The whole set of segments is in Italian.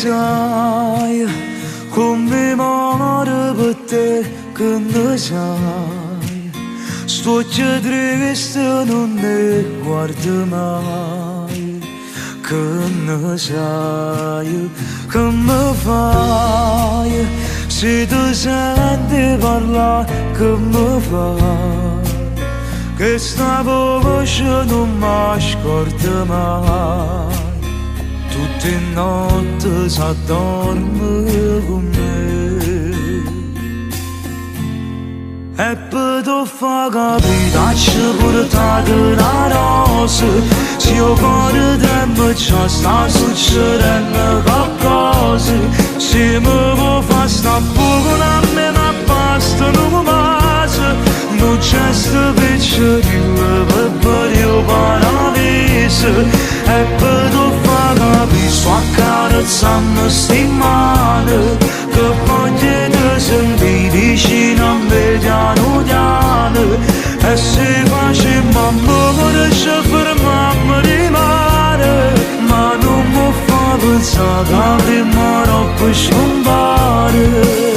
sai, come muore per te che ne sai. Sto già triste non ne guardo mai, che ne sai, che mi fai. Se tu senti parlare che mi fai, che sta voce non mi scorda mai. Tutte notte s'addorme con me. E per tu fa capire ci portate la rosa. Se io cuore tempo ciò sta succedendo qualcosa. Se mi può far sta poco a me ma basta non mi passa. Non c'è sto picciolino per il paradiso. E per tu fa capire sto accarezzando sti mani, che voglio te sentire vicino a me piano piano. E se facciamo amore ci fermiamo di mare, ma non mi fa pensare che prima troppo scompare.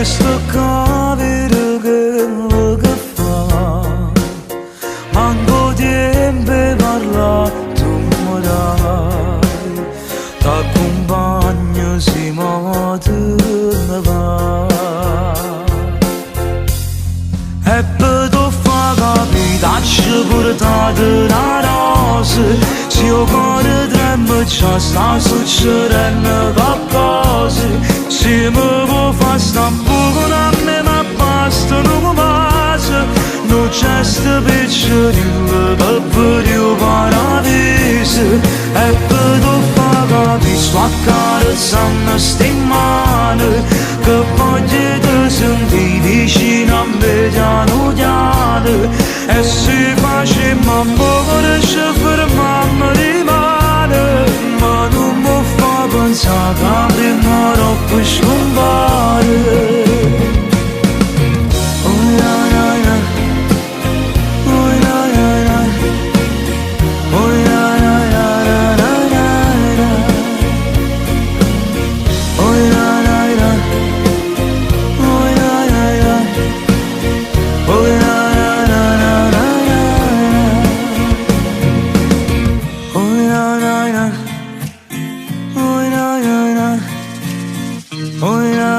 Sto capire che fa, manco tempo parla, tu mi dai, t'accompagno se ne va. E per tu fa capire ci portate la rosa. Se io cuore tremo ciò sta succedendo qualcosa. Se mi può far sta un poco a me ma basta non mi passa. Non c'è sto picciolino per il paradiso. E per tu fa capire sto accarezzando sti mani, che voglio te sentire vicino a me piano piano. E se facciamo amore ci fermiamo di mare, ma non mi fa pensare che prima troppo scompare. Oh, yeah.